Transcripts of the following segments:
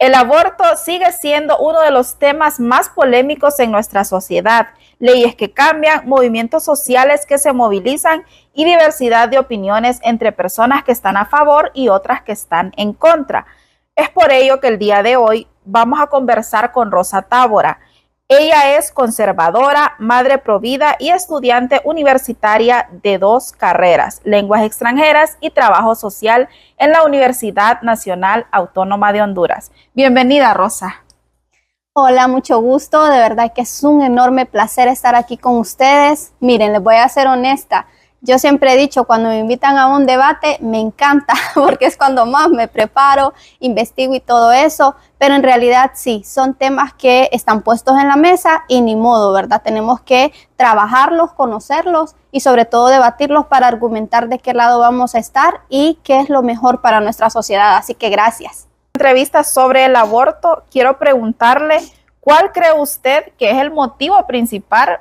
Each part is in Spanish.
El aborto sigue siendo uno de los temas más polémicos en nuestra sociedad. Leyes que cambian, movimientos sociales que se movilizan y diversidad de opiniones entre personas que están a favor y otras que están en contra. Es por ello que el día de hoy vamos a conversar con Rosa Tábora. Ella es conservadora, madre provida y estudiante universitaria de 2 carreras, lenguas extranjeras y trabajo social en la Universidad Nacional Autónoma de Honduras. Bienvenida, Rosa. Hola, mucho gusto. De verdad que es un enorme placer estar aquí con ustedes. Miren, les voy a ser honesta. Yo siempre he dicho, cuando me invitan a un debate, me encanta, porque es cuando más me preparo, investigo y todo eso, pero en realidad sí, son temas que están puestos en la mesa y ni modo, ¿verdad? Tenemos que trabajarlos, conocerlos y sobre todo debatirlos para argumentar de qué lado vamos a estar y qué es lo mejor para nuestra sociedad, así que gracias. Entrevista sobre el aborto, quiero preguntarle, ¿cuál cree usted que es el motivo principal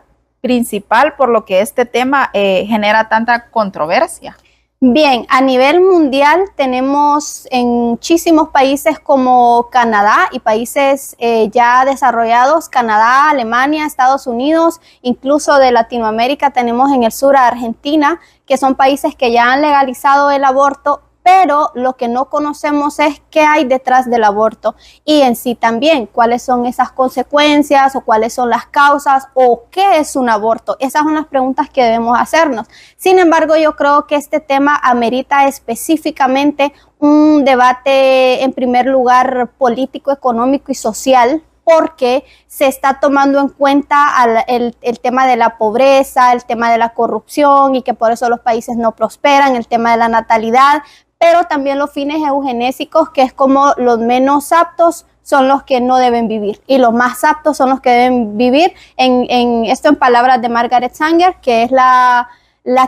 por lo que este tema genera tanta controversia? Bien, a nivel mundial tenemos en muchísimos países como Canadá y países ya desarrollados, Canadá, Alemania, Estados Unidos, incluso de Latinoamérica tenemos en el sur a Argentina, que son países que ya han legalizado el aborto, pero lo que no conocemos es qué hay detrás del aborto y en sí también cuáles son esas consecuencias o cuáles son las causas o qué es un aborto. Esas son las preguntas que debemos hacernos. Sin embargo, yo creo que este tema amerita específicamente un debate en primer lugar político, económico y social, porque se está tomando en cuenta el tema de la pobreza, el tema de la corrupción y que por eso los países no prosperan, el tema de la natalidad, pero también los fines eugenésicos, que es como los menos aptos son los que no deben vivir y los más aptos son los que deben vivir, esto en palabras de Margaret Sanger, que es la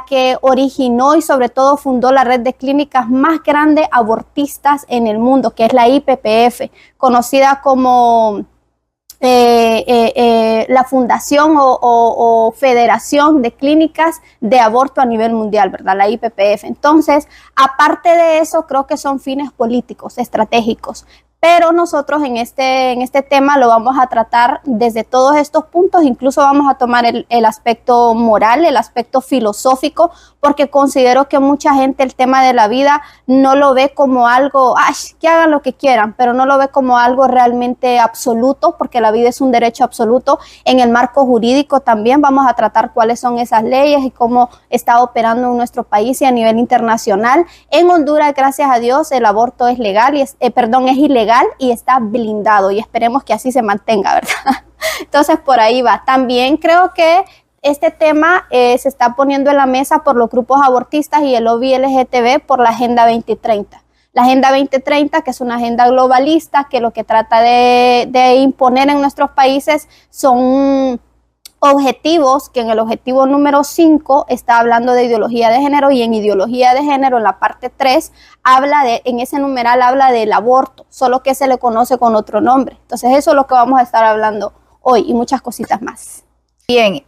que originó y sobre todo fundó la red de clínicas más grande abortistas en el mundo, que es la IPPF, conocida como la fundación o federación de clínicas de aborto a nivel mundial, ¿verdad? La IPPF. Entonces, aparte de eso, creo que son fines políticos, estratégicos. Pero nosotros en este tema lo vamos a tratar desde todos estos puntos, incluso vamos a tomar el aspecto moral, el aspecto filosófico, porque considero que mucha gente el tema de la vida no lo ve como algo, ¡ay!, que hagan lo que quieran, pero no lo ve como algo realmente absoluto, porque la vida es un derecho absoluto. En el marco jurídico también vamos a tratar cuáles son esas leyes y cómo está operando en nuestro país y a nivel internacional. En Honduras, gracias a Dios, el aborto es legal es ilegal y está blindado y esperemos que así se mantenga, ¿verdad? Entonces por ahí va. También creo que este tema se está poniendo en la mesa por los grupos abortistas y el lobby LGTB por la Agenda 2030. La Agenda 2030, que es una agenda globalista que lo que trata de imponer en nuestros países son objetivos, que en el objetivo número 5 está hablando de ideología de género y en ideología de género, en la parte 3, en ese numeral habla del aborto, solo que se le conoce con otro nombre. Entonces eso es lo que vamos a estar hablando hoy y muchas cositas más. Bien,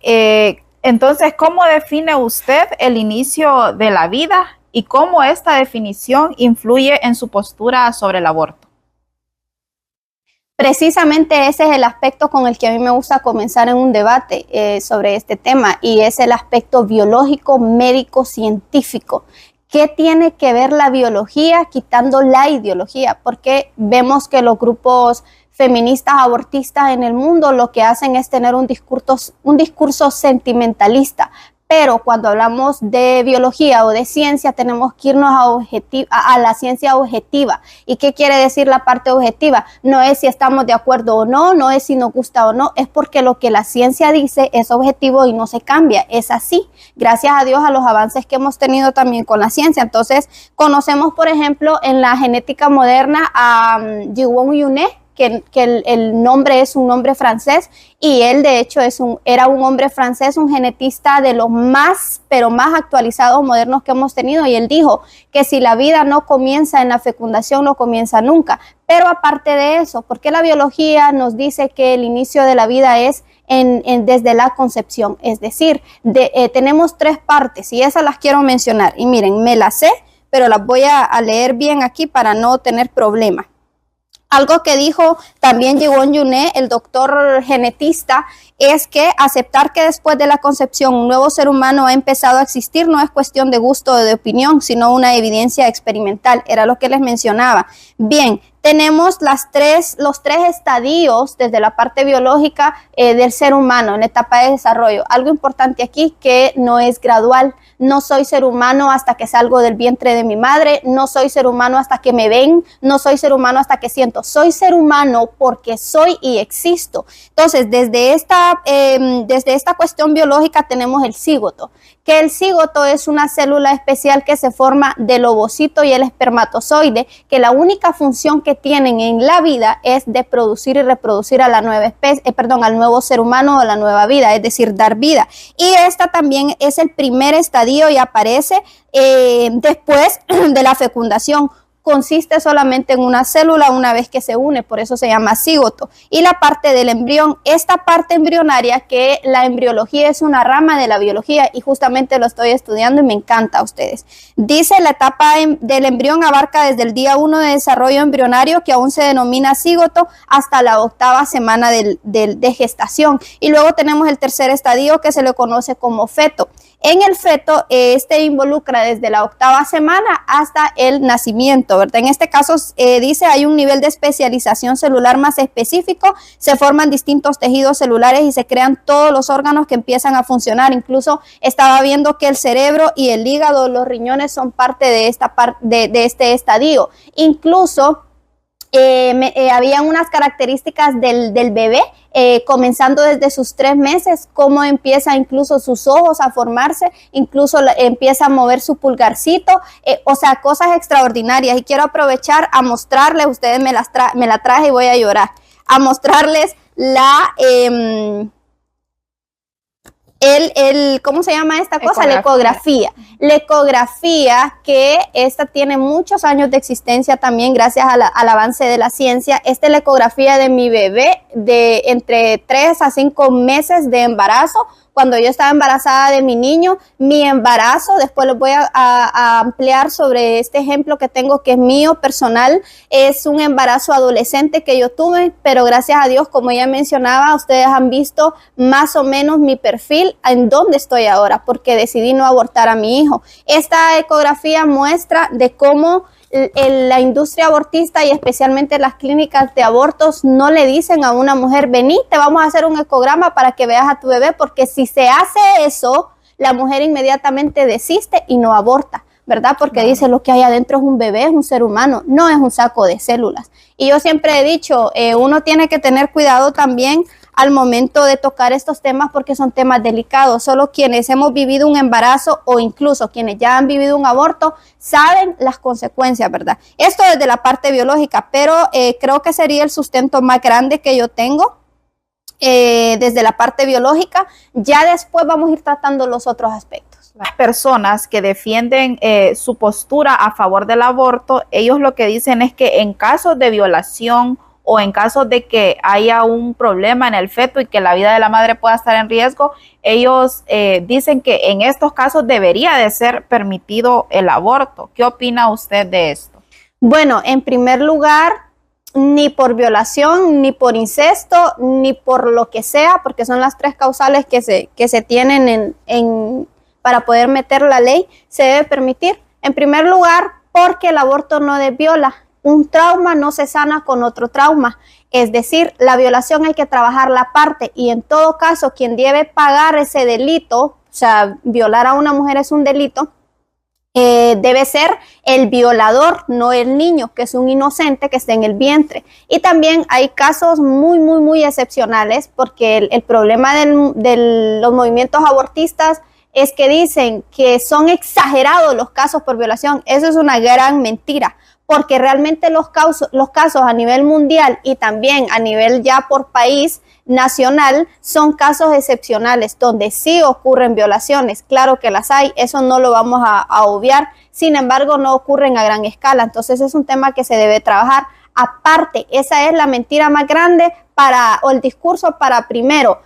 entonces, ¿cómo define usted el inicio de la vida y cómo esta definición influye en su postura sobre el aborto? Precisamente ese es el aspecto con el que a mí me gusta comenzar en un debate sobre este tema y es el aspecto biológico, médico, científico. ¿Qué tiene que ver la biología quitando la ideología? Porque vemos que los grupos feministas abortistas en el mundo lo que hacen es tener un discurso sentimentalista. Pero cuando hablamos de biología o de ciencia tenemos que irnos a la ciencia objetiva. ¿Y qué quiere decir la parte objetiva? No es si estamos de acuerdo o no, no es si nos gusta o no, es porque lo que la ciencia dice es objetivo y no se cambia, es así. Gracias a Dios a los avances que hemos tenido también con la ciencia. Entonces conocemos, por ejemplo, en la genética moderna a Jiwon Yuné, que el nombre es un nombre francés y él de hecho era un hombre francés, un genetista de los más, pero más actualizados, modernos que hemos tenido, y él dijo que si la vida no comienza en la fecundación, no comienza nunca. Pero aparte de eso, ¿por qué la biología nos dice que el inicio de la vida es desde la concepción? Es decir, tenemos 3 partes y esas las quiero mencionar y miren, me las sé, pero las voy a leer bien aquí para no tener problemas. Algo que dijo también Yegon Youné, el doctor genetista, es que aceptar que después de la concepción un nuevo ser humano ha empezado a existir no es cuestión de gusto o de opinión, sino una evidencia experimental. Era lo que les mencionaba. Bien, tenemos los tres estadios desde la parte biológica del ser humano en la etapa de desarrollo. Algo importante aquí que no es gradual. No soy ser humano hasta que salgo del vientre de mi madre, no soy ser humano hasta que me ven, no soy ser humano hasta que siento. Soy ser humano porque soy y existo. Entonces, desde esta cuestión biológica tenemos el cigoto, que el cigoto es una célula especial que se forma del ovocito y el espermatozoide, que la única función que tienen en la vida es de producir y reproducir a la nueva especie, al nuevo ser humano o la nueva vida, es decir, dar vida. Y esta también es el primer estadio y aparece después de la fecundación. Consiste solamente en una célula una vez que se une, por eso se llama cigoto. Y la parte del embrión, esta parte embrionaria, que la embriología es una rama de la biología y justamente lo estoy estudiando y me encanta a ustedes. Dice, la etapa del embrión abarca desde el día 1 de desarrollo embrionario, que aún se denomina cigoto, hasta la 8ª semana de gestación. Y luego tenemos el tercer estadio, que se le conoce como feto. En el feto, involucra desde la 8ª semana hasta el nacimiento, ¿verdad? En este caso, dice, hay un nivel de especialización celular más específico, se forman distintos tejidos celulares y se crean todos los órganos que empiezan a funcionar. Incluso estaba viendo que el cerebro y el hígado, los riñones son parte de este estadio. Incluso había unas características del bebé, comenzando desde sus 3 meses, cómo empieza incluso sus ojos a formarse, incluso empieza a mover su pulgarcito, o sea, cosas extraordinarias. Y quiero aprovechar a mostrarles, ustedes me la traje y voy a llorar, a mostrarles ¿cómo se llama esta cosa? La ecografía. La ecografía, que esta tiene muchos años de existencia también gracias al avance de la ciencia. Esta es la ecografía de mi bebé de entre 3 a 5 meses de embarazo. Cuando yo estaba embarazada de mi niño, mi embarazo, después les voy a ampliar sobre este ejemplo que tengo, que es mío, personal, es un embarazo adolescente que yo tuve, pero gracias a Dios, como ya mencionaba, ustedes han visto más o menos mi perfil, en dónde estoy ahora, porque decidí no abortar a mi hijo. Esta ecografía muestra de cómo la industria abortista y especialmente las clínicas de abortos no le dicen a una mujer, vení, te vamos a hacer un ecograma para que veas a tu bebé, porque si se hace eso, la mujer inmediatamente desiste y no aborta, ¿verdad? Porque dice, lo que hay adentro es un bebé, es un ser humano, no es un saco de células. Y yo siempre he dicho, uno tiene que tener cuidado también al momento de tocar estos temas, porque son temas delicados. Solo quienes hemos vivido un embarazo o incluso quienes ya han vivido un aborto saben las consecuencias, ¿verdad? Esto desde la parte biológica, pero creo que sería el sustento más grande que yo tengo desde la parte biológica. Ya después vamos a ir tratando los otros aspectos. Las personas que defienden su postura a favor del aborto, ellos lo que dicen es que en casos de violación o en caso de que haya un problema en el feto y que la vida de la madre pueda estar en riesgo, ellos dicen que en estos casos debería de ser permitido el aborto. ¿Qué opina usted de esto? Bueno, en primer lugar, ni por violación, ni por incesto, ni por lo que sea, porque son las 3 causales que se tienen para poder meter la ley, se debe permitir. En primer lugar, porque el aborto no desviola. Un trauma no se sana con otro trauma, es decir, la violación hay que trabajarla aparte, y en todo caso quien debe pagar ese delito, o sea, violar a una mujer es un delito, debe ser el violador, no el niño, que es un inocente que está en el vientre. Y también hay casos muy excepcionales, porque el problema de los movimientos abortistas es que dicen que son exagerados los casos por violación. Eso es una gran mentira, porque realmente los casos a nivel mundial y también a nivel ya por país nacional son casos excepcionales donde sí ocurren violaciones. Claro que las hay, eso no lo vamos a obviar, sin embargo no ocurren a gran escala. Entonces es un tema que se debe trabajar aparte. Esa es la mentira más grande o el discurso para primero,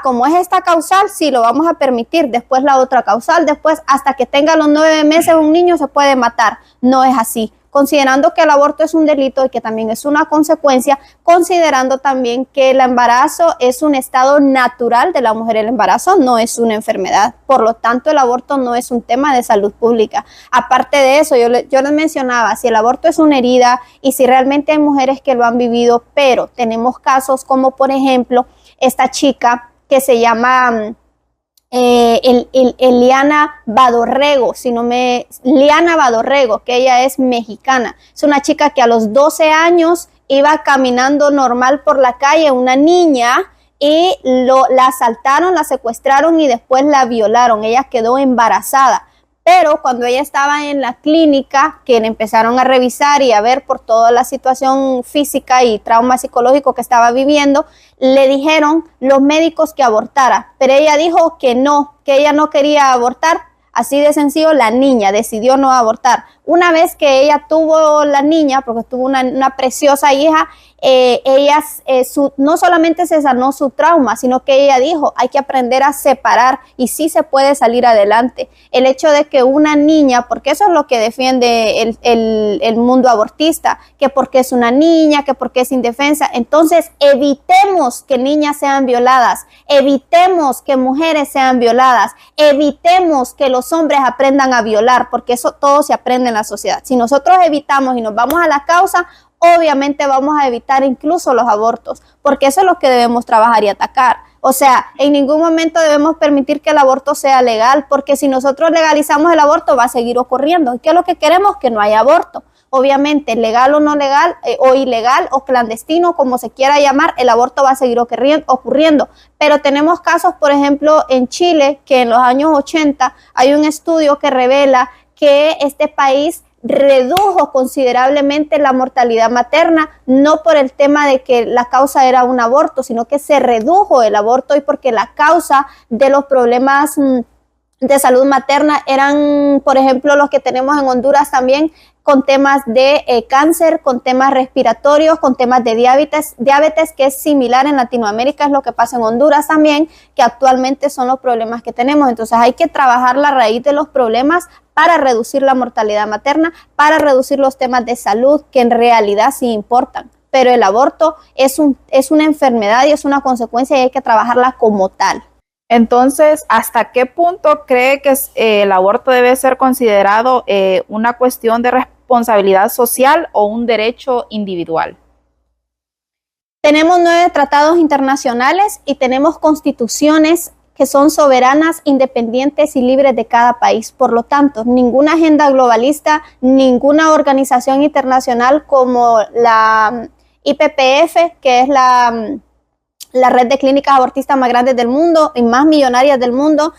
como es esta causal, sí lo vamos a permitir, después la otra causal, después hasta que tenga los 9 meses un niño se puede matar. No es así. considerando que el aborto es un delito y que también es una consecuencia, considerando también que el embarazo es un estado natural de la mujer, el embarazo no es una enfermedad, por lo tanto el aborto no es un tema de salud pública. Aparte de eso, yo les mencionaba, si el aborto es una herida y si realmente hay mujeres que lo han vivido, pero tenemos casos como por ejemplo esta chica que se llama Eliana Badorrego, Liana Badorrego, que ella es mexicana. Es una chica que a los 12 años iba caminando normal por la calle, una niña, y la asaltaron, la secuestraron y después la violaron. Ella quedó embarazada. Pero cuando ella estaba en la clínica, que le empezaron a revisar y a ver por toda la situación física y trauma psicológico que estaba viviendo, le dijeron los médicos que abortara. Pero ella dijo que ella no quería abortar. Así de sencillo, la niña decidió no abortar. Una vez que ella tuvo la niña, porque tuvo una preciosa hija, ella no solamente se sanó su trauma, sino que ella dijo, hay que aprender a separar y sí se puede salir adelante. El hecho de que una niña, porque eso es lo que defiende el mundo abortista, que porque es una niña, que porque es indefensa. Entonces, evitemos que niñas sean violadas, evitemos que mujeres sean violadas, evitemos que los hombres aprendan a violar, porque eso todo se aprende en la sociedad. Si nosotros evitamos y nos vamos a la causa, obviamente vamos a evitar incluso los abortos, porque eso es lo que debemos trabajar y atacar. O sea, en ningún momento debemos permitir que el aborto sea legal, porque si nosotros legalizamos el aborto va a seguir ocurriendo. ¿Y qué es lo que queremos? Que no haya aborto. Obviamente, legal o no legal, o ilegal o clandestino, como se quiera llamar, el aborto va a seguir ocurriendo. Pero tenemos casos, por ejemplo, en Chile, que en los años 80 hay un estudio que revela que este país redujo considerablemente la mortalidad materna, no por el tema de que la causa era un aborto, sino que se redujo el aborto y porque la causa de los problemas de salud materna eran, por ejemplo, los que tenemos en Honduras también, con temas de cáncer, con temas respiratorios, con temas de diabetes, que es similar en Latinoamérica, es lo que pasa en Honduras también, que actualmente son los problemas que tenemos. Entonces hay que trabajar la raíz de los problemas para reducir la mortalidad materna, para reducir los temas de salud que en realidad sí importan. Pero el aborto es una enfermedad y es una consecuencia y hay que trabajarla como tal. Entonces, ¿hasta qué punto cree que el aborto debe ser considerado una cuestión de responsabilidad social o un derecho individual? Tenemos 9 tratados internacionales y tenemos constituciones que son soberanas, independientes y libres de cada país. Por lo tanto, ninguna agenda globalista, ninguna organización internacional como la IPPF, que es la red de clínicas abortistas más grandes del mundo y más millonarias del mundo,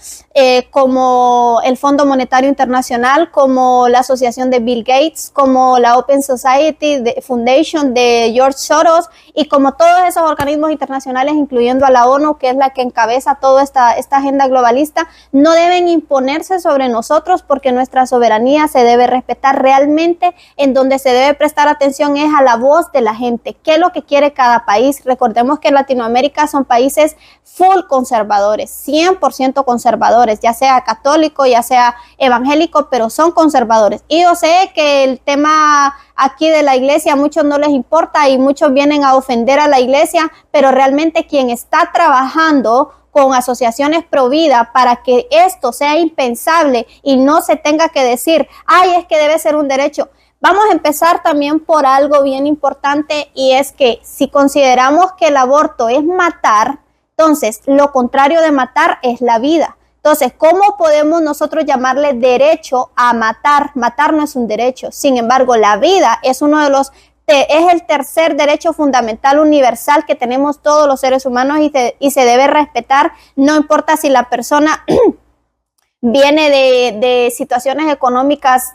como el Fondo Monetario Internacional, como la Asociación de Bill Gates, como la Open Society Foundation de George Soros y como todos esos organismos internacionales, incluyendo a la ONU, que es la que encabeza toda esta agenda globalista, no deben imponerse sobre nosotros porque nuestra soberanía se debe respetar realmente. En donde se debe prestar atención es a la voz de la gente. ¿Qué es lo que quiere cada país? Recordemos que en Latinoamérica son países full conservadores, 100% conservadores, ya sea católico, ya sea evangélico, pero son conservadores. Y yo sé que el tema aquí de la iglesia a muchos no les importa y muchos vienen a ofender a la iglesia, pero realmente quien está trabajando con asociaciones pro vida para que esto sea impensable y no se tenga que decir, ay, es que debe ser un derecho. Vamos a empezar también por algo bien importante y es que si consideramos que el aborto es matar, entonces lo contrario de matar es la vida. Entonces, ¿cómo podemos nosotros llamarle derecho a matar? Matar no es un derecho. Sin embargo, la vida es es el tercer derecho fundamental universal que tenemos todos los seres humanos y se debe respetar, no importa si la persona viene de situaciones económicas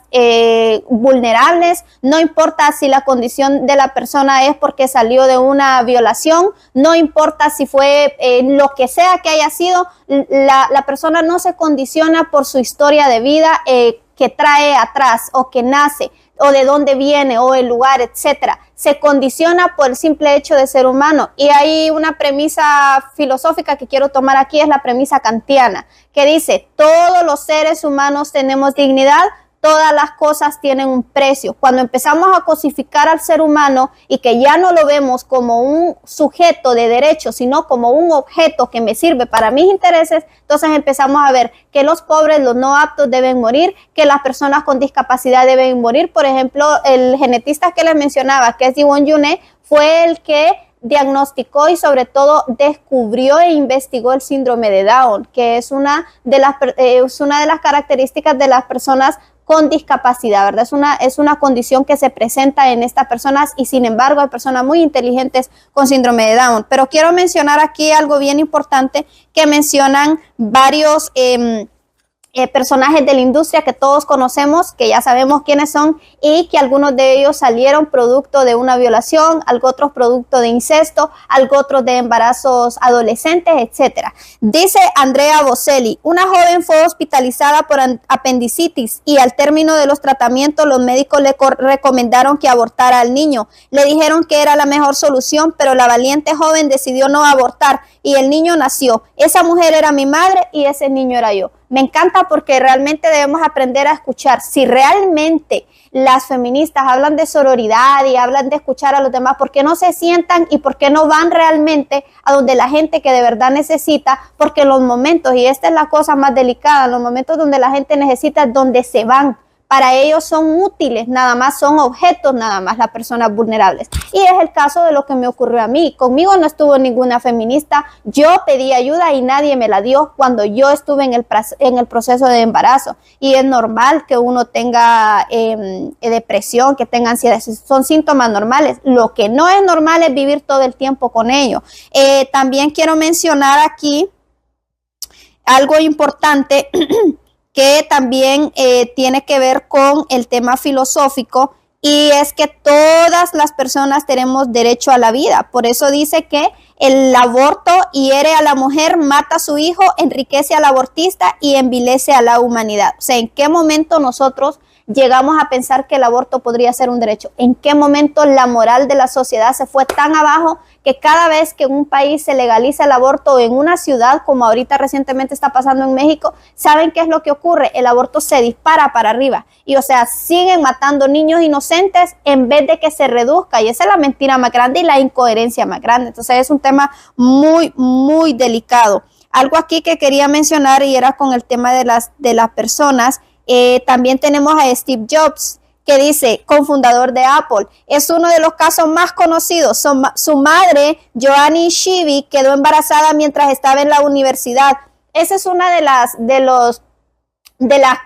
vulnerables, no importa si la condición de la persona es porque salió de una violación, no importa si fue lo que sea que haya sido, la persona no se condiciona por su historia de vida que trae atrás o que nace o de dónde viene o el lugar, etcétera. Se condiciona por el simple hecho de ser humano. Y hay una premisa filosófica que quiero tomar aquí, es la premisa kantiana, que dice, todos los seres humanos tenemos dignidad, todas las cosas tienen un precio. Cuando empezamos a cosificar al ser humano y que ya no lo vemos como un sujeto de derecho, sino como un objeto que me sirve para mis intereses, entonces empezamos a ver que los pobres, los no aptos deben morir, que las personas con discapacidad deben morir. Por ejemplo, el genetista que les mencionaba, que es Diwon Yune, fue el que diagnosticó y sobre todo descubrió e investigó el síndrome de Down, que es una de las características de las personas con discapacidad, ¿verdad? Es una condición que se presenta en estas personas y sin embargo hay personas muy inteligentes con síndrome de Down. Pero quiero mencionar aquí algo bien importante que mencionan varios personajes de la industria que todos conocemos, que ya sabemos quiénes son y que algunos de ellos salieron producto de una violación, algo otros producto de incesto, algo otros de embarazos adolescentes, etcétera. Dice Andrea Bocelli, una joven fue hospitalizada por apendicitis y al término de los tratamientos los médicos le recomendaron que abortara al niño. Le dijeron que era la mejor solución, pero la valiente joven decidió no abortar y el niño nació. Esa mujer era mi madre y ese niño era yo. Me encanta porque realmente debemos aprender a escuchar. Si realmente las feministas hablan de sororidad y hablan de escuchar a los demás, ¿por qué no se sientan y por qué no van realmente a donde la gente que de verdad necesita? Porque en los momentos, y esta es la cosa más delicada, en los momentos donde la gente necesita, donde se van. Para ellos son útiles, nada más son objetos, nada más las personas vulnerables. Y es el caso de lo que me ocurrió a mí. Conmigo no estuvo ninguna feminista. Yo pedí ayuda y nadie me la dio cuando yo estuve en el proceso de embarazo. Y es normal que uno tenga depresión, que tenga ansiedad. Son síntomas normales. Lo que no es normal es vivir todo el tiempo con ello. También quiero mencionar aquí algo importante que también tiene que ver con el tema filosófico, y es que todas las personas tenemos derecho a la vida. Por eso dice que el aborto hiere a la mujer, mata a su hijo, enriquece al abortista y envilece a la humanidad. O sea, ¿en qué momento nosotros llegamos a pensar que el aborto podría ser un derecho? ¿En qué momento la moral de la sociedad se fue tan abajo que cada vez que en un país se legaliza el aborto o en una ciudad, como ahorita recientemente está pasando en México, ¿saben qué es lo que ocurre? El aborto se dispara para arriba y o sea, siguen matando niños inocentes en vez de que se reduzca, y esa es la mentira más grande y la incoherencia más grande. Entonces es un tema muy, muy delicado. Algo aquí que quería mencionar y era con el tema de las personas. También tenemos a Steve Jobs, que dice, cofundador de Apple, es uno de los casos más conocidos. Su madre, Joanne Shivi, quedó embarazada mientras estaba en la universidad. Esa es una de las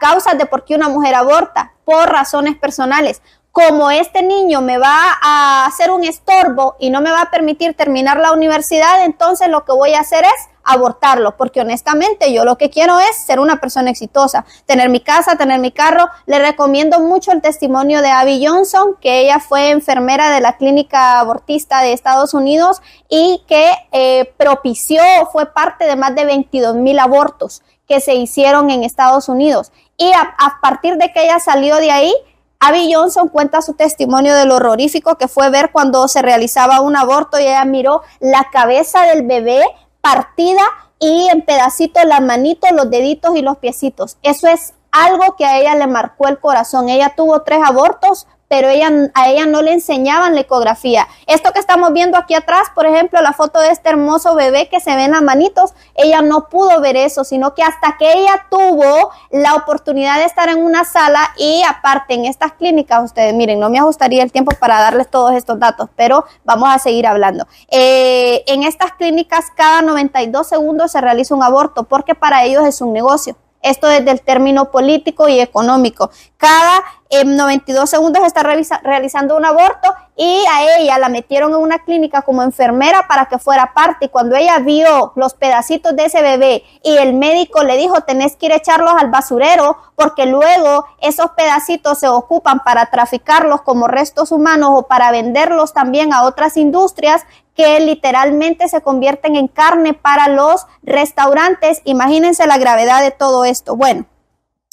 causas de por qué una mujer aborta, por razones personales. Como este niño me va a hacer un estorbo y no me va a permitir terminar la universidad, entonces lo que voy a hacer es abortarlo, porque honestamente yo lo que quiero es ser una persona exitosa, tener mi casa, tener mi carro. Le recomiendo mucho el testimonio de Abby Johnson, que ella fue enfermera de la clínica abortista de Estados Unidos y que propició, fue parte de más de 22,000 abortos que se hicieron en Estados Unidos. Y a partir de que ella salió de ahí, Abby Johnson cuenta su testimonio de lo horrorífico que fue ver cuando se realizaba un aborto y ella miró la cabeza del bebé partida y en pedacitos las manitos, los deditos y los piecitos. Eso es algo que a ella le marcó el corazón. Ella tuvo 3 abortos, pero a ella no le enseñaban la ecografía. Esto que estamos viendo aquí atrás, por ejemplo, la foto de este hermoso bebé que se ve en las manitos, ella no pudo ver eso, sino que hasta que ella tuvo la oportunidad de estar en una sala y aparte en estas clínicas, ustedes miren, no me ajustaría el tiempo para darles todos estos datos, pero vamos a seguir hablando. En estas clínicas cada 92 segundos se realiza un aborto porque para ellos es un negocio. Esto desde el término político y económico. Cada 92 segundos está realizando un aborto y a ella la metieron en una clínica como enfermera para que fuera parte. Y cuando ella vio los pedacitos de ese bebé y el médico le dijo, tenés que ir a echarlos al basurero porque luego esos pedacitos se ocupan para traficarlos como restos humanos o para venderlos también a otras industrias que literalmente se convierten en carne para los restaurantes. Imagínense la gravedad de todo esto. Bueno,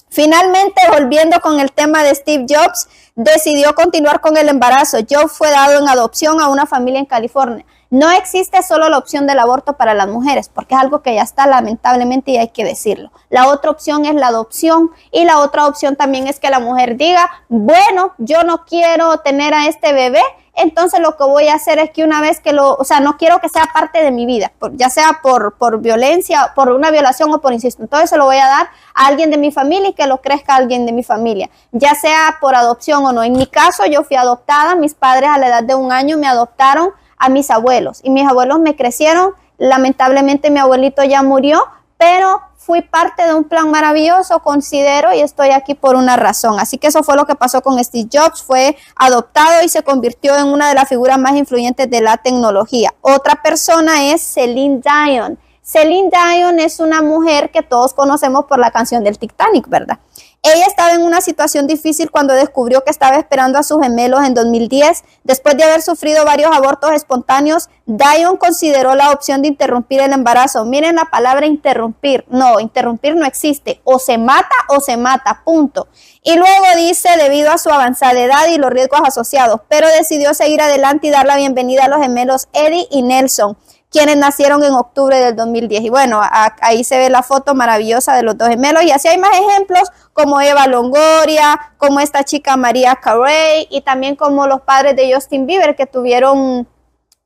finalmente, volviendo con el tema de Steve Jobs, decidió continuar con el embarazo. Jobs fue dado en adopción a una familia en California. No existe solo la opción del aborto para las mujeres, porque es algo que ya está lamentablemente y hay que decirlo. La otra opción es la adopción y la otra opción también es que la mujer diga, bueno, yo no quiero tener a este bebé, entonces lo que voy a hacer es que una vez que no quiero que sea parte de mi vida, ya sea por violencia, por una violación o por incesto, entonces se lo voy a dar a alguien de mi familia y que lo crezca alguien de mi familia, ya sea por adopción o no. En mi caso, yo fui adoptada, mis padres a la edad de 1 año me adoptaron a mis abuelos y mis abuelos me crecieron, lamentablemente mi abuelito ya murió, pero fui parte de un plan maravilloso, considero, y estoy aquí por una razón. Así que eso fue lo que pasó con Steve Jobs, fue adoptado y se convirtió en una de las figuras más influyentes de la tecnología. Otra persona es Celine Dion. Celine Dion es una mujer que todos conocemos por la canción del Titanic, ¿verdad? Ella estaba en una situación difícil cuando descubrió que estaba esperando a sus gemelos en 2010. Después de haber sufrido varios abortos espontáneos, Dion consideró la opción de interrumpir el embarazo. Miren la palabra interrumpir. No, interrumpir no existe. O se mata, punto. Y luego dice, debido a su avanzada edad y los riesgos asociados, pero decidió seguir adelante y dar la bienvenida a los gemelos Eddie y Nelson, quienes nacieron en octubre del 2010. Y bueno, ahí se ve la foto maravillosa de los dos gemelos. Y así hay más ejemplos como Eva Longoria, como esta chica Mariah Carey y también como los padres de Justin Bieber que tuvieron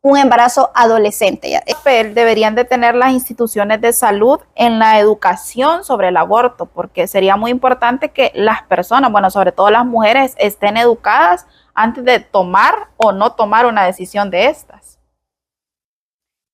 un embarazo adolescente. Deberían de tener las instituciones de salud en la educación sobre el aborto, porque sería muy importante que las personas, bueno, sobre todo las mujeres, estén educadas antes de tomar o no tomar una decisión de estas.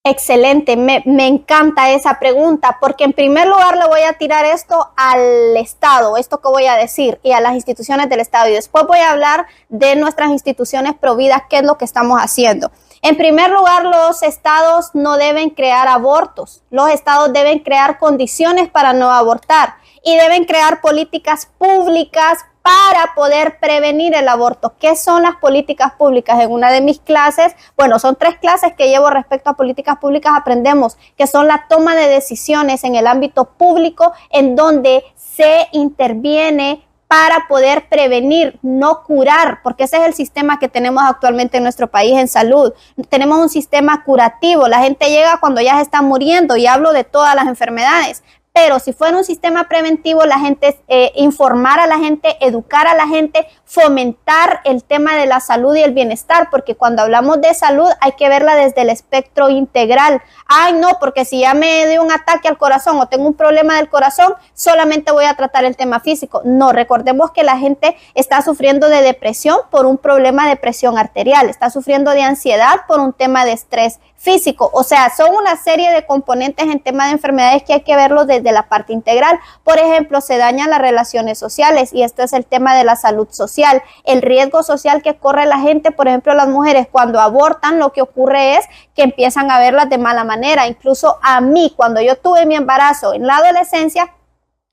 Excelente, me encanta esa pregunta, porque en primer lugar le voy a tirar esto al Estado, esto que voy a decir, y a las instituciones del Estado, y después voy a hablar de nuestras instituciones providas, qué es lo que estamos haciendo. En primer lugar, los estados no deben crear abortos, los estados deben crear condiciones para no abortar y deben crear políticas públicas para poder prevenir el aborto. ¿Qué son las políticas públicas? En una de mis clases, bueno, son 3 clases que llevo respecto a políticas públicas, aprendemos que son la toma de decisiones en el ámbito público en donde se interviene para poder prevenir, no curar, porque ese es el sistema que tenemos actualmente en nuestro país en salud. Tenemos un sistema curativo, la gente llega cuando ya se está muriendo, y hablo de todas las enfermedades. Pero si fuera un sistema preventivo, la gente, informar a la gente, educar a la gente, fomentar el tema de la salud y el bienestar, porque cuando hablamos de salud hay que verla desde el espectro integral. Ay, no, porque si ya me dio un ataque al corazón o tengo un problema del corazón, solamente voy a tratar el tema físico. No, recordemos que la gente está sufriendo de depresión por un problema de presión arterial, está sufriendo de ansiedad por un tema de estrés físico. O sea, son una serie de componentes en tema de enfermedades que hay que verlos desde la parte integral. Por ejemplo, se dañan las relaciones sociales, y esto es el tema de la salud social, el riesgo social que corre la gente. Por ejemplo, las mujeres cuando abortan, lo que ocurre es que empiezan a verlas de mala manera. Incluso a mí, cuando yo tuve mi embarazo en la adolescencia,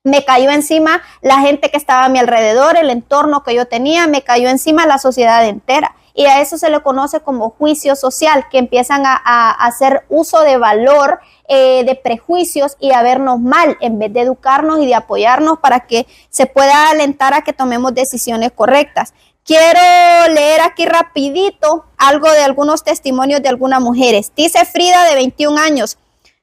me cayó encima la gente que estaba a mi alrededor, el entorno que yo tenía, me cayó encima la sociedad entera. Y a eso se le conoce como juicio social, que empiezan a hacer uso de valor, de prejuicios y a vernos mal, en vez de educarnos y de apoyarnos para que se pueda alentar a que tomemos decisiones correctas. Quiero leer aquí rapidito algo de algunos testimonios de algunas mujeres. Dice Frida, de 21 años,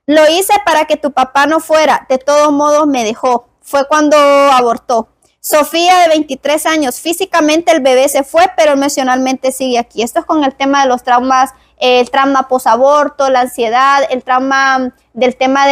lo hice para que tu papá no fuera, de todos modos me dejó, fue cuando abortó. Sofía, de 23 años, físicamente el bebé se fue, pero emocionalmente sigue aquí. Esto es con el tema de los traumas, el trauma posaborto, la ansiedad, el trauma del tema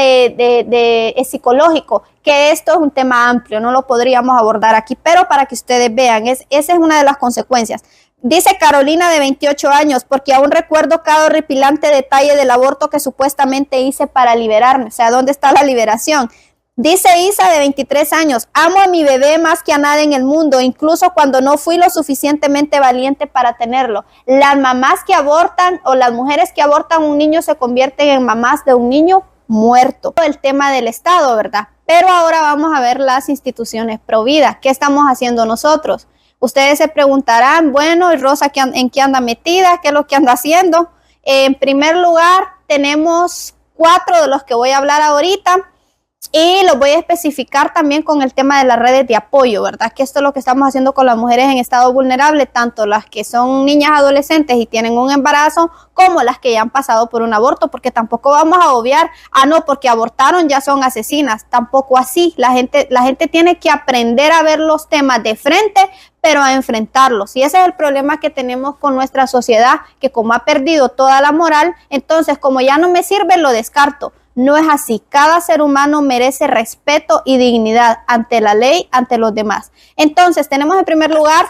psicológico, que esto es un tema amplio, no lo podríamos abordar aquí, pero para que ustedes vean, esa es una de las consecuencias. Dice Carolina, de 28 años, porque aún recuerdo cada horripilante detalle del aborto que supuestamente hice para liberarme. O sea, ¿dónde está la liberación? Dice Isa, de 23 años, amo a mi bebé más que a nada en el mundo, incluso cuando no fui lo suficientemente valiente para tenerlo. Las mamás que abortan o las mujeres que abortan un niño se convierten en mamás de un niño muerto. El tema del Estado, ¿verdad? Pero ahora vamos a ver las instituciones pro vida. ¿Qué estamos haciendo nosotros? Ustedes se preguntarán, bueno, ¿y Rosa en qué anda metida? ¿Qué es lo que anda haciendo? En primer lugar, tenemos 4 de los que voy a hablar ahorita. Y lo voy a especificar también con el tema de las redes de apoyo, ¿verdad? Que esto es lo que estamos haciendo con las mujeres en estado vulnerable, tanto las que son niñas adolescentes y tienen un embarazo, como las que ya han pasado por un aborto, porque tampoco vamos a obviar, no, porque abortaron ya son asesinas, tampoco así. La gente tiene que aprender a ver los temas de frente, pero a enfrentarlos. Y ese es el problema que tenemos con nuestra sociedad, que como ha perdido toda la moral, entonces como ya no me sirve, lo descarto. No es así. Cada ser humano merece respeto y dignidad ante la ley, ante los demás. Entonces, tenemos en primer lugar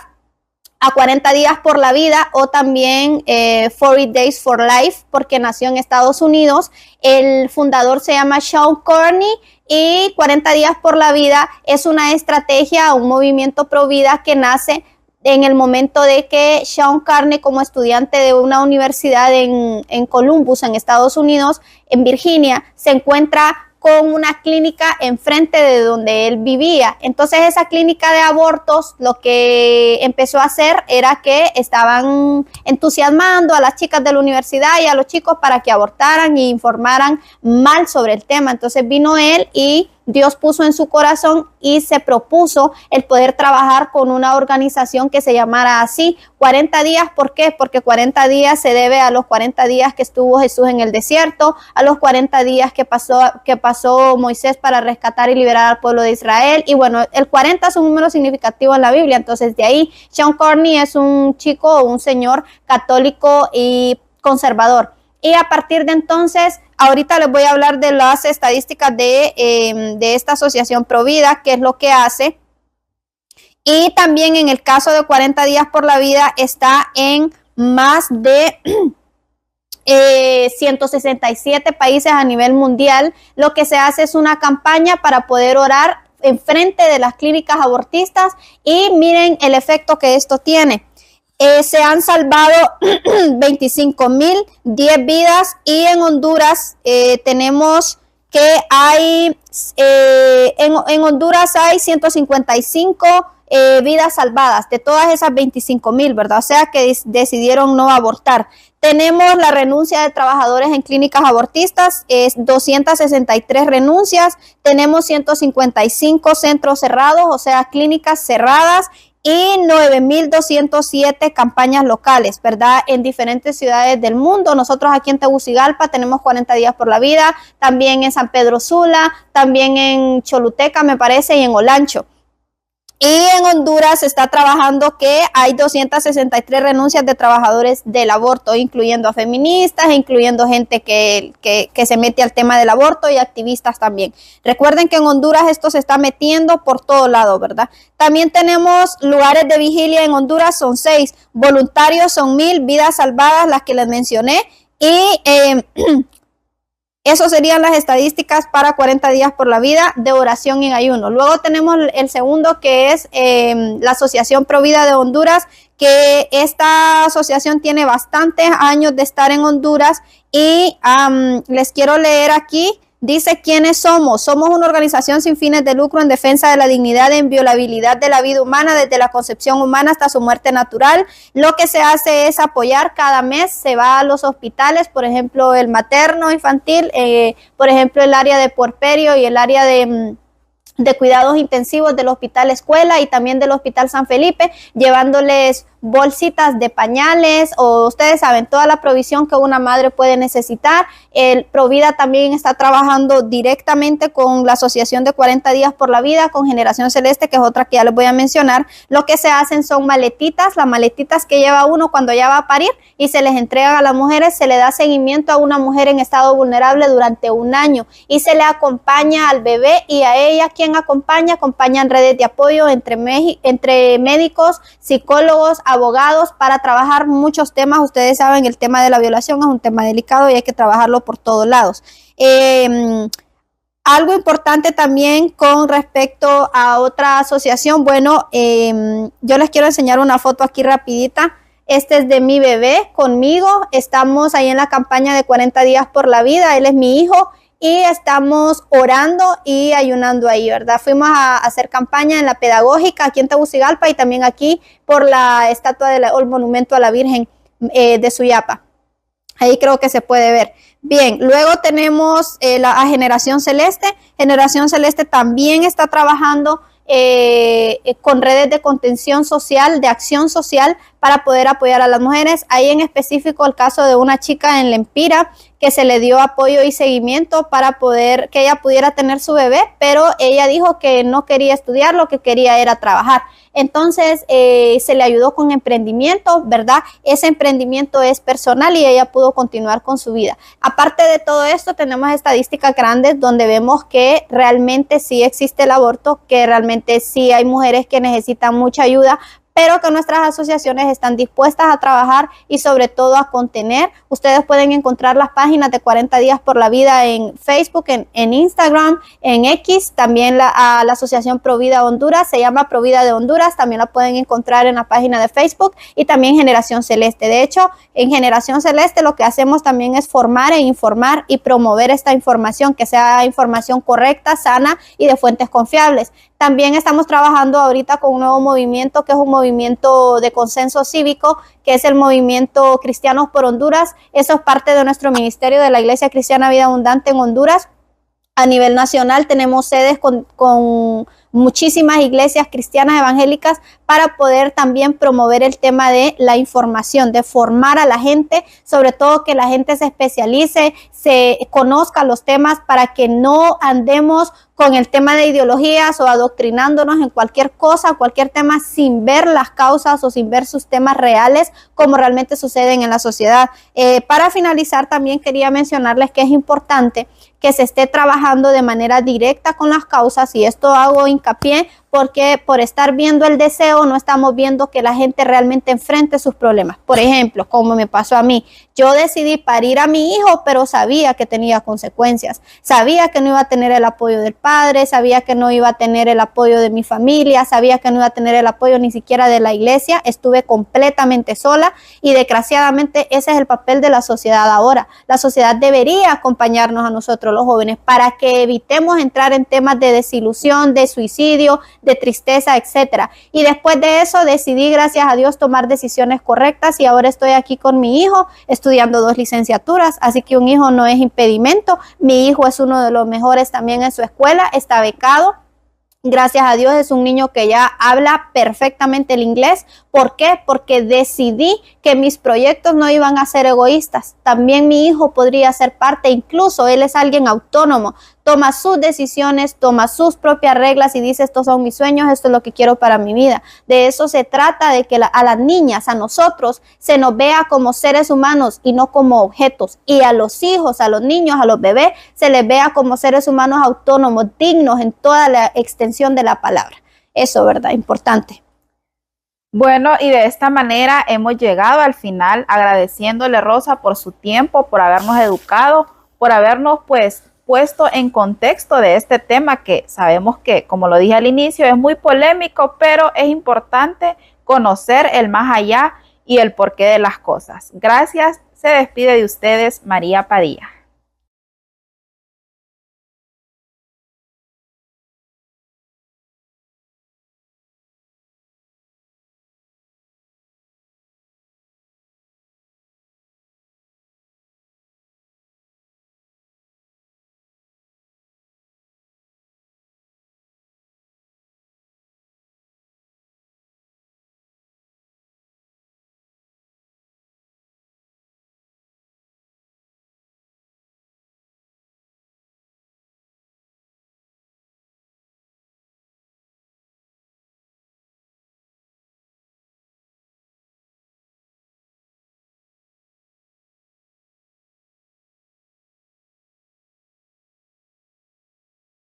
a 40 días por la vida, o también 40 Days for Life, porque nació en Estados Unidos. El fundador se llama Sean Carney, y 40 días por la vida es una estrategia, un movimiento pro vida que nace en el momento de que Sean Carney, como estudiante de una universidad en Columbus, en Estados Unidos, en Virginia, se encuentra con una clínica enfrente de donde él vivía. Entonces esa clínica de abortos lo que empezó a hacer era que estaban entusiasmando a las chicas de la universidad y a los chicos para que abortaran y informaran mal sobre el tema. Entonces vino él y Dios puso en su corazón y se propuso el poder trabajar con una organización que se llamara así, 40 días. ¿Por qué? Porque 40 días se debe a los 40 días que estuvo Jesús en el desierto, a los 40 días que pasó Moisés para rescatar y liberar al pueblo de Israel. Y bueno, el 40 es un número significativo en la Biblia, entonces de ahí Sean Carney es un chico o un señor católico y conservador. Y a partir de entonces, ahorita les voy a hablar de las estadísticas de esta asociación Provida, qué es lo que hace. Y también en el caso de 40 días por la vida está en más de 167 países a nivel mundial. Lo que se hace es una campaña para poder orar enfrente de las clínicas abortistas, y miren el efecto que esto tiene. Se han salvado 25,010 vidas, y en Honduras tenemos que hay, en Honduras hay 155 vidas salvadas de todas esas 25,000, ¿verdad? O sea que decidieron no abortar. Tenemos la renuncia de trabajadores en clínicas abortistas, es 263 renuncias. Tenemos 155 centros cerrados, o sea, clínicas cerradas, y 9,207 campañas locales, ¿verdad? En diferentes ciudades del mundo. Nosotros aquí en Tegucigalpa tenemos 40 días por la vida, también en San Pedro Sula, también en Choluteca, me parece, y en Olancho. Y en Honduras se está trabajando que hay 263 renuncias de trabajadores del aborto, incluyendo a feministas, incluyendo gente que se mete al tema del aborto, y activistas también. Recuerden que en Honduras esto se está metiendo por todo lado, ¿verdad? También tenemos lugares de vigilia en Honduras, son 6, voluntarios son 1,000, vidas salvadas, las que les mencioné, y eso serían las estadísticas para 40 días por la vida de oración en ayuno. Luego tenemos el segundo, que es la Asociación Provida de Honduras, que esta asociación tiene bastantes años de estar en Honduras, y les quiero leer aquí. Dice quiénes somos. Somos una organización sin fines de lucro en defensa de la dignidad e inviolabilidad de la vida humana desde la concepción humana hasta su muerte natural. Lo que se hace es apoyar cada mes, se va a los hospitales, por ejemplo el materno infantil, por ejemplo el área de puerperio y el área de cuidados intensivos del Hospital Escuela y también del Hospital San Felipe, llevándoles bolsitas de pañales, o ustedes saben, toda la provisión que una madre puede necesitar. El Provida también está trabajando directamente con la Asociación de 40 días por la vida, con Generación Celeste, que es otra que ya les voy a mencionar. Lo que se hacen son maletitas, las maletitas que lleva uno cuando ya va a parir, y se les entrega a las mujeres, se le da seguimiento a una mujer en estado vulnerable durante un año, y se le acompaña al bebé y a ella. ¿Quién acompaña? Acompañan redes de apoyo entre médicos, psicólogos, abogados, para trabajar muchos temas. Ustedes saben, el tema de la violación es un tema delicado y hay que trabajarlo por todos lados. Algo importante también con respecto a otra asociación, bueno, yo les quiero enseñar una foto aquí rapidita. Este es de mi bebé conmigo. Estamos ahí en la campaña de 40 días por la vida. Él es mi hijo. Y estamos orando y ayunando ahí, ¿verdad? Fuimos a hacer campaña en la Pedagógica aquí en Tegucigalpa, y también aquí por la estatua o el monumento a la Virgen de Suyapa. Ahí creo que se puede ver. Bien, luego tenemos a Generación Celeste. Generación Celeste también está trabajando con redes de contención social, de acción social, para poder apoyar a las mujeres. Ahí en específico el caso de una chica en Lempira que se le dio apoyo y seguimiento para poder que ella pudiera tener su bebé, pero ella dijo que no quería estudiar, lo que quería era trabajar. Entonces se le ayudó con emprendimiento, ¿verdad? Ese emprendimiento es personal y ella pudo continuar con su vida. Aparte de todo esto, tenemos estadísticas grandes donde vemos que realmente sí existe el aborto, que realmente sí hay mujeres que necesitan mucha ayuda, pero que nuestras asociaciones están dispuestas a trabajar y sobre todo a contener. Ustedes pueden encontrar las páginas de 40 días por la vida en Facebook, en Instagram, en X, también la Asociación Provida Honduras, se llama Provida de Honduras, también la pueden encontrar en la página de Facebook, y también Generación Celeste. De hecho, en Generación Celeste lo que hacemos también es formar e informar y promover esta información, que sea información correcta, sana y de fuentes confiables. También estamos trabajando ahorita con un nuevo movimiento, que es un movimiento de consenso cívico, que es el Movimiento Cristianos por Honduras. Eso es parte de nuestro ministerio de la Iglesia Cristiana Vida Abundante en Honduras. A nivel nacional tenemos sedes con muchísimas iglesias cristianas evangélicas para poder también promover el tema de la información, de formar a la gente, sobre todo que la gente se especialice, se conozca los temas para que no andemos con el tema de ideologías o adoctrinándonos en cualquier cosa, cualquier tema sin ver las causas o sin ver sus temas reales como realmente suceden en la sociedad. Para finalizar, también quería mencionarles que es importante que se esté trabajando de manera directa con las causas, y esto hago hincapié porque por estar viendo el deseo no estamos viendo que la gente realmente enfrente sus problemas. Por ejemplo, como me pasó a mí, yo decidí parir a mi hijo, pero sabía que tenía consecuencias, sabía que no iba a tener el apoyo del padre, sabía que no iba a tener el apoyo de mi familia, sabía que no iba a tener el apoyo ni siquiera de la iglesia, estuve completamente sola, y desgraciadamente ese es el papel de la sociedad ahora. La sociedad debería acompañarnos a nosotros los jóvenes para que evitemos entrar en temas de desilusión, de suicidio, de tristeza, etcétera. Y después de eso decidí, gracias a Dios, tomar decisiones correctas, y ahora estoy aquí con mi hijo estudiando 2 licenciaturas, así que un hijo no es impedimento. Mi hijo es uno de los mejores también en su escuela, está becado. Gracias a Dios es un niño que ya habla perfectamente el inglés. ¿Por qué? Porque decidí que mis proyectos no iban a ser egoístas. También mi hijo podría ser parte, incluso él es alguien autónomo, toma sus decisiones, toma sus propias reglas y dice: estos son mis sueños, esto es lo que quiero para mi vida. De eso se trata, de que a las niñas, a nosotros, se nos vea como seres humanos y no como objetos. Y a los hijos, a los niños, a los bebés, se les vea como seres humanos autónomos, dignos en toda la extensión de la palabra. Eso, ¿verdad? Importante. Bueno, y de esta manera hemos llegado al final, agradeciéndole, Rosa, por su tiempo, por habernos educado, por habernos puesto en contexto de este tema, que sabemos que, como lo dije al inicio, es muy polémico, pero es importante conocer el más allá y el porqué de las cosas. Gracias. Se despide de ustedes María Padilla.